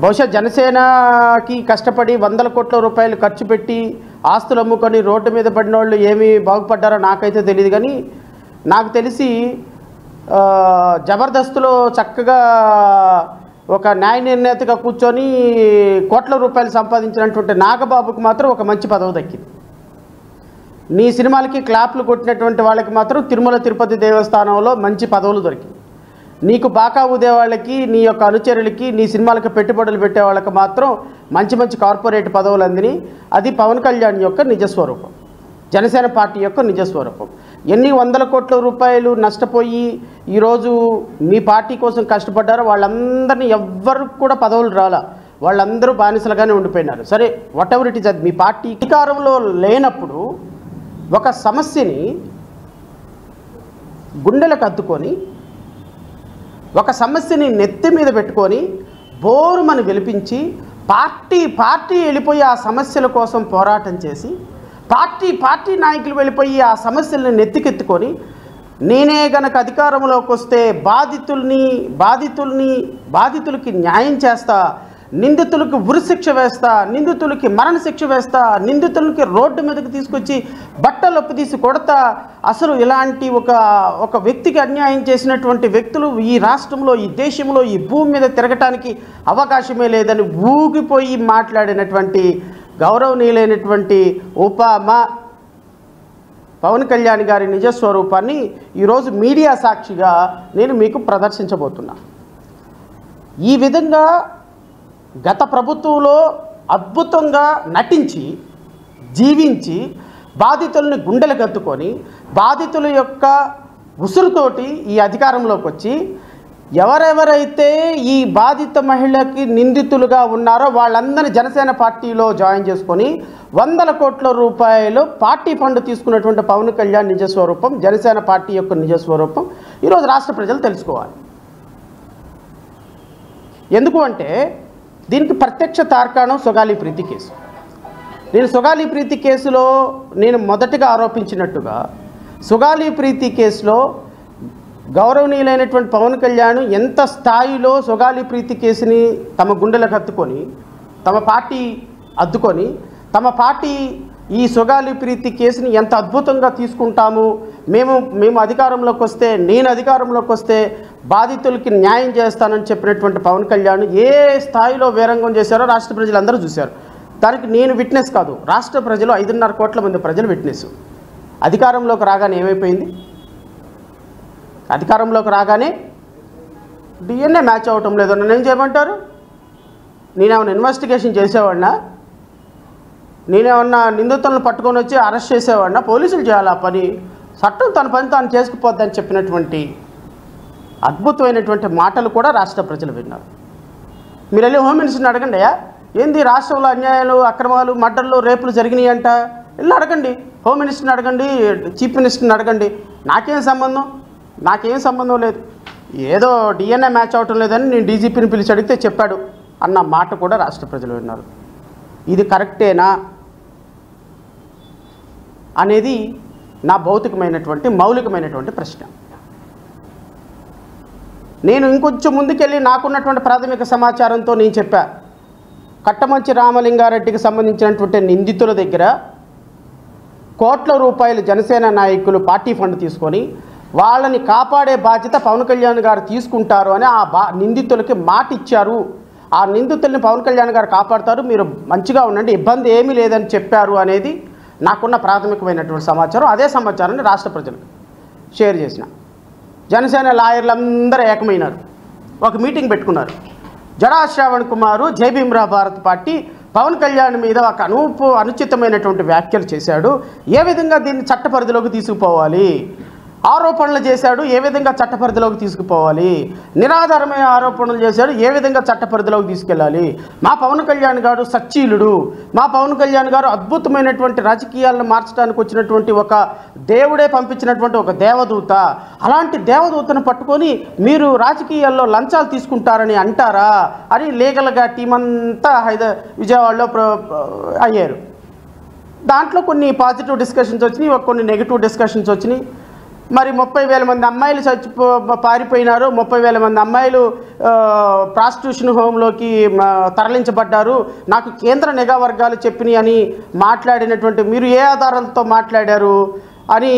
బహుశా జనసేనకి కష్టపడి వందల కోట్ల రూపాయలు ఖర్చు పెట్టి ఆస్తులు అమ్ముకొని రోడ్డు మీద పడిన వాళ్ళు ఏమి బాగుపడ్డారో నాకైతే తెలియదు. కానీ నాకు తెలిసి జబర్దస్త్లో చక్కగా ఒక న్యాయ నిర్ణేతగా కూర్చొని కోట్ల రూపాయలు సంపాదించినటువంటి నాగబాబుకు మాత్రం ఒక మంచి పదవి దక్కింది. నీ సినిమాలకి క్లాప్లు కొట్టినటువంటి వాళ్ళకి మాత్రం తిరుమల తిరుపతి దేవస్థానంలో మంచి పదవులు దొరికింది. నీకు బాకా ఊదే వాళ్ళకి, నీ యొక్క అనుచరులకి, నీ సినిమాలకు పెట్టుబడులు పెట్టే వాళ్ళకి మాత్రం మంచి మంచి కార్పొరేట్ పదవులు అందిని. అది పవన్ కళ్యాణ్ యొక్క నిజస్వరూపం, జనసేన పార్టీ యొక్క నిజస్వరూపం. ఎన్ని వందల కోట్ల రూపాయలు నష్టపోయి ఈరోజు మీ పార్టీ కోసం కష్టపడ్డారో వాళ్ళందరినీ ఎవ్వరికి కూడా పదవులు రాలా, వాళ్ళందరూ బానిసలుగానే ఉండిపోయినారు. సరే, వాట్ ఎవర్ ఇట్ ఈస్, అది మీ పార్టీ అధికారంలో లేనప్పుడు ఒక సమస్యని గుండెలకు అద్దుకొని, ఒక సమస్యని నెత్తి మీద పెట్టుకొని బోరుమని వెలిపించి పార్టీ వెళ్ళిపోయి ఆ సమస్యల కోసం పోరాటం చేసి పార్టీ నాయకులు వెళ్ళిపోయి ఆ సమస్యలను నెత్తికెత్తుకొని నేనే గనక అధికారంలోకి వస్తే బాధితులకి న్యాయం చేస్తా, నిందితులకు ఉరిశిక్ష వేస్తా, నిందితులకి మరణశిక్ష వేస్తా, నిందితులకి రోడ్డు మీదకి తీసుకొచ్చి బట్టలొప్పు తీసి కొడతా. అసలు ఇలాంటి ఒక వ్యక్తికి అన్యాయం చేసినటువంటి వ్యక్తులు ఈ రాష్ట్రంలో, ఈ దేశంలో, ఈ భూమి మీద తిరగటానికి అవకాశమే లేదని ఊగిపోయి మాట్లాడినటువంటి గౌరవనీయులైనటువంటి పవన్ కళ్యాణ్ గారి నిజస్వరూపాన్ని ఈరోజు మీడియా సాక్షిగా నేను మీకు ప్రదర్శించబోతున్నా. ఈ విధంగా గత ప్రభుత్వంలో అద్భుతంగా నటించి జీవించి బాధితుల్ని గుండెలకు అద్దుకొని బాధితుల యొక్క ఉసురుతోటి ఈ అధికారంలోకి వచ్చి ఎవరెవరైతే ఈ బాధిత మహిళకి నిందితులుగా ఉన్నారో వాళ్ళందరినీ జనసేన పార్టీలో జాయిన్ చేసుకొని వందల కోట్ల రూపాయలు పార్టీ ఫండ్ తీసుకున్నటువంటి పవన్ కళ్యాణ్ నిజస్వరూపం, జనసేన పార్టీ యొక్క నిజస్వరూపం ఈరోజు రాష్ట్ర ప్రజలు తెలుసుకోవాలి. ఎందుకు అంటే దీనికి ప్రత్యక్ష తార్కాణం సుగాలి ప్రీతి కేసు. నేను సుగాలి ప్రీతి కేసులో నేను మొదటగా ఆరోపించినట్టుగా సుగాలి ప్రీతి కేసులో గౌరవనీయులైనటువంటి పవన్ కళ్యాణ్ ఎంత స్థాయిలో సుగాలి ప్రీతి కేసుని తమ గుండెలకు హత్తుకొని తమ పార్టీ అద్దుకొని తమ పార్టీ ఈ సుగాలి ప్రీతి కేసుని ఎంత అద్భుతంగా తీసుకుంటాము, మేము అధికారంలోకి వస్తే, నేను అధికారంలోకి వస్తే బాధితులకి న్యాయం చేస్తానని చెప్పినటువంటి పవన్ కళ్యాణ్ ఏ స్థాయిలో వీరంగం చేశారో రాష్ట్ర ప్రజలందరూ చూశారు. దానికి నేను విట్నెస్ కాదు, రాష్ట్ర ప్రజలు 5.5 కోట్ల మంది ప్రజలు విట్నెస్. అధికారంలోకి రాగానే ఏమైపోయింది? అధికారంలోకి రాగానే డిఎన్ఏ మ్యాచ్ అవ్వటం లేదు. నన్ను ఏం చేయమంటారు? నేనేమన్నా ఇన్వెస్టిగేషన్ చేసేవాడినా? నేనేమన్నా నిందితులను పట్టుకొని వచ్చి అరెస్ట్ చేసేవాడినా? పోలీసులు చేయాలి ఆ పని, చట్టం తన పని తాను చేసుకుపోద్దని చెప్పినటువంటి అద్భుతమైనటువంటి మాటలు కూడా రాష్ట్ర ప్రజలు విన్నారు. మీరు వెళ్ళి హోమ్ మినిస్టర్ని అడగండి, అయ్యా ఏంది రాష్ట్రంలో అన్యాయాలు, అక్రమాలు, మర్డర్లు, రేపులు జరిగినాయి అంట, వెళ్ళి అడగండి. హోమ్ మినిస్టర్ని అడగండి, చీఫ్ మినిస్టర్ని అడగండి. నాకేం సంబంధం లేదు. ఏదో డిఎన్ఏ మ్యాచ్ అవటం లేదని నేను డీజీపీని పిలిచి అడిగితే చెప్పాడు అన్న మాట కూడా రాష్ట్ర ప్రజలు విన్నారు. ఇది కరెక్టేనా అనేది నా మౌలికమైనటువంటి ప్రశ్న. నేను ఇంకొంచెం ముందుకెళ్ళి నాకున్నటువంటి ప్రాథమిక సమాచారంతో నేను చెప్పా, కట్టమంచి రామలింగారెడ్డికి సంబంధించినటువంటి నిందితుల దగ్గర కోట్ల రూపాయలు జనసేన నాయకులు పార్టీ ఫండ్ తీసుకొని వాళ్ళని కాపాడే బాధ్యత పవన్ కళ్యాణ్ గారు తీసుకుంటారు అని ఆ నిందితులకి మాట ఇచ్చారు. ఆ నిందితుల్ని పవన్ కళ్యాణ్ గారు కాపాడతారు, మీరు మంచిగా ఉండండి, ఇబ్బంది ఏమీ లేదని చెప్పారు అనేది నాకున్న ప్రాథమికమైనటువంటి సమాచారం. అదే సమాచారాన్ని రాష్ట్ర ప్రజలకు షేర్ చేసిన. జనసేన లాయర్లందరూ ఏకమైనారు, ఒక మీటింగ్ పెట్టుకున్నారు. జడా శ్రావణ్ కుమారు జై భీమ్రా భారత్ పార్టీ పవన్ కళ్యాణ్ మీద ఒక అనుచితమైనటువంటి వ్యాఖ్యలు చేశాడు, ఏ విధంగా దీన్ని చట్టపరిధిలోకి తీసుకుపోవాలి, ఆరోపణలు చేశాడు, ఏ విధంగా చట్టపరిధిలోకి తీసుకుపోవాలి, నిరాధారమైన ఆరోపణలు చేశాడు, ఏ విధంగా చట్టపరిధిలోకి తీసుకెళ్ళాలి. మా పవన్ కళ్యాణ్ గారు సచ్చీలుడు, మా పవన్ కళ్యాణ్ గారు అద్భుతమైనటువంటి రాజకీయాలను మార్చడానికి వచ్చినటువంటి ఒక దేవుడే పంపించినటువంటి ఒక దేవదూత, అలాంటి దేవదూతను పట్టుకొని మీరు రాజకీయాల్లో లంచాలు తీసుకుంటారని అంటారా అని లీగల్గా టీం అంతా విజయవాడలో అయ్యారు. దాంట్లో కొన్ని పాజిటివ్ డిస్కషన్స్ వచ్చినాయి, కొన్ని నెగిటివ్ డిస్కషన్స్ వచ్చినాయి. మరి 30,000 మంది అమ్మాయిలు పారిపోయినారు, 30,000 మంది అమ్మాయిలు ప్రాస్టిట్యూషన్ హోమ్లోకి తరలించబడ్డారు, నాకు కేంద్ర నిఘా వర్గాలు చెప్పినాయి అని మాట్లాడినటువంటి మీరు ఏ ఆధారాలతో మాట్లాడారు అని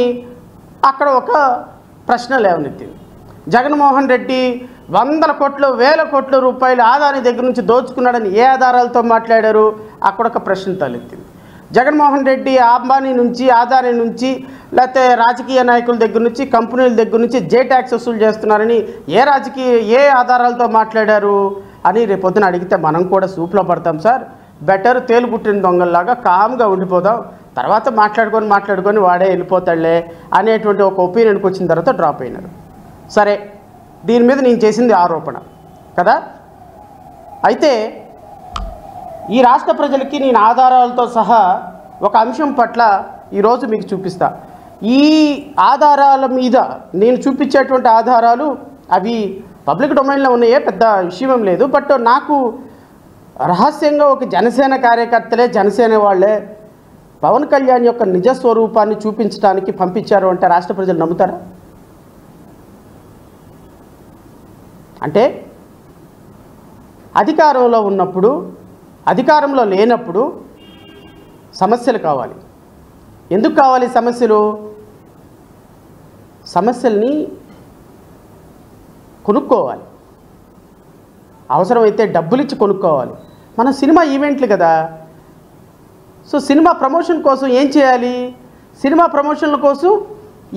అక్కడ ఒక ప్రశ్న లేవనెత్తింది. జగన్మోహన్ రెడ్డి 100 కోట్లు 1000 కోట్ల రూపాయలు ఆదాని దగ్గర నుంచి దోచుకున్నాడని ఏ ఆధారాలతో మాట్లాడారు, అక్కడ ఒక ప్రశ్న తలెత్తింది. జగన్మోహన్ రెడ్డి అంబానీ నుంచి, ఆదాని నుంచి, లేకపోతే రాజకీయ నాయకుల దగ్గర నుంచి, కంపెనీల దగ్గర నుంచి జే ట్యాక్స్ వసూలు చేస్తున్నారని ఏ ఆధారాలతో మాట్లాడారు అని రేపొద్దున అడిగితే మనం కూడా సూప్లో పడతాం సార్. బెటర్ తేలు పుట్టిన దొంగల్లాగా కామ్గా ఉండిపోదాం, తర్వాత మాట్లాడుకొని వాడే వెళ్ళిపోతాడులే అనేటువంటి ఒక ఒపీనియన్కి వచ్చిన తర్వాత డ్రాప్ అయినారు. సరే, దీని మీద నేను చేసింది ఆరోపణ కదా. అయితే ఈ రాష్ట్ర ప్రజలకి నేను ఆధారాలతో సహా ఒక అంశం పట్ల ఈరోజు మీకు చూపిస్తా. ఈ ఆధారాల మీద నేను చూపించేటువంటి ఆధారాలు అవి పబ్లిక్ డొమైన్లో ఉన్నాయే, పెద్ద విషయం లేదు. బట్ నాకు రహస్యంగా ఒక జనసేన కార్యకర్తలే, జనసేన వాళ్ళే పవన్ కళ్యాణ్ యొక్క నిజస్వరూపాన్ని చూపించడానికి పంపించారు అంటే రాష్ట్ర ప్రజలు నమ్ముతారా? అంటే అధికారంలో ఉన్నప్పుడు, అధికారంలో లేనప్పుడు సమస్యలు కావాలి. ఎందుకు కావాలి సమస్యలు? సమస్యల్ని కొనుక్కోవాలి, అవసరమైతే డబ్బులు ఇచ్చి కొనుక్కోవాలి. మన సినిమా ఈవెంట్లు కదా. సో సినిమా ప్రమోషన్ కోసం ఏం చేయాలి? సినిమా ప్రమోషన్ల కోసం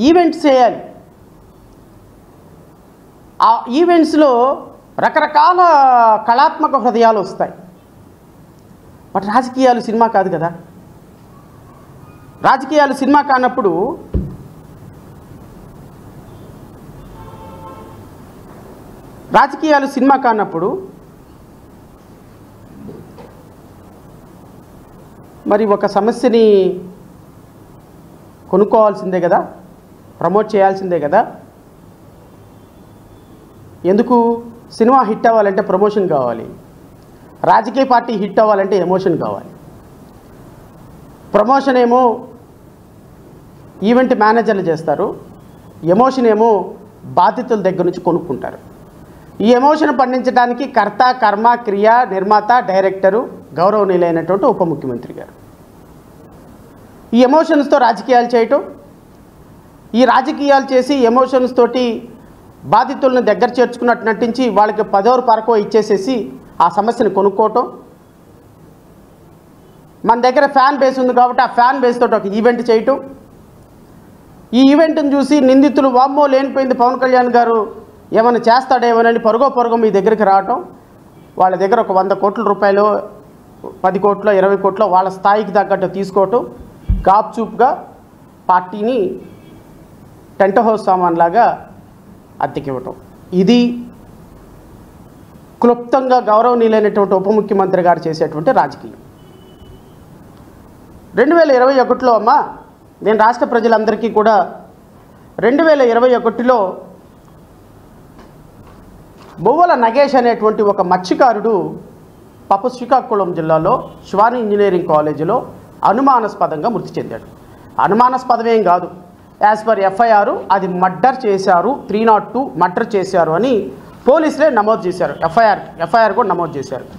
ఈవెంట్స్ చేయాలి. ఆ ఈవెంట్స్లో రకరకాల కళాత్మక హృదయాలు వస్తాయి. బట్ రాజకీయాలు సినిమా కాదు కదా. రాజకీయాలు సినిమా కానప్పుడు మరి ఒక సమస్యని కొనుక్కోవాల్సిందే కదా, ప్రమోట్ చేయాల్సిందే కదా. ఎందుకు? సినిమా హిట్ అవ్వాలంటే ప్రమోషన్ కావాలి, రాజకీయ పార్టీ హిట్ అవ్వాలంటే ఎమోషన్ కావాలి. ప్రమోషన్ ఏమో ఈవెంట్ మేనేజర్లు చేస్తారు, ఎమోషన్ ఏమో బాధితుల దగ్గర నుంచి కొనుక్కుంటారు. ఈ ఎమోషన్ పండించడానికి కర్త, కర్మ, క్రియ, నిర్మాత, డైరెక్టరు గౌరవనీయులైనటువంటి ఉప ముఖ్యమంత్రి గారు. ఈ ఎమోషన్స్తో రాజకీయాలు చేయటం, ఈ రాజకీయాలు చేసి ఎమోషన్స్ తోటి బాధితులను దగ్గర చేర్చుకున్నట్టు నటించి వాళ్ళకి 10వ పరకో ఇచ్చేసేసి ఆ సమస్యను కొనుక్కోవటం. మన దగ్గర ఫ్యాన్ బేస్ ఉంది కాబట్టి ఆ ఫ్యాన్ బేస్ తోటి ఒక ఈవెంట్ చేయటం. ఈ ఈవెంట్ని చూసి నిందితులు వామ్మో లేనిపోయింది పవన్ కళ్యాణ్ గారు ఏమైనా చేస్తాడేమోనని పరుగో మీ దగ్గరికి రావటం. వాళ్ళ దగ్గర ఒక 100 కోట్ల రూపాయలు, 10 కోట్లు, 20 కోట్లు వాళ్ళ స్థాయికి తగ్గట్టు తీసుకోవటం, గాప్చూప్గా పార్టీని టెంట్ హౌస్ సామాన్లాగా అద్దెకివ్వటం. ఇది క్లుప్తంగా గౌరవనీయులైనటువంటి ఉప ముఖ్యమంత్రి గారు చేసేటువంటి రాజకీయం. 2021లో అమ్మ, నేను రాష్ట్ర ప్రజలందరికీ కూడా 2021లో బొవ్వల నగేష్ అనేటువంటి ఒక మత్స్యకారుడు పాప శ్రీకాకుళం జిల్లాలో శివాని ఇంజనీరింగ్ కాలేజీలో అనుమానాస్పదంగా మృతి చెందాడు. అనుమానాస్పదమేం కాదు, యాజ్ పర్ ఎఫ్ఐఆర్ అది మర్డర్ చేశారు, 302 మర్డర్ చేశారు అని పోలీసులే నమోదు చేశారు. ఎఫ్ఐఆర్ కూడా నమోదు చేశారు.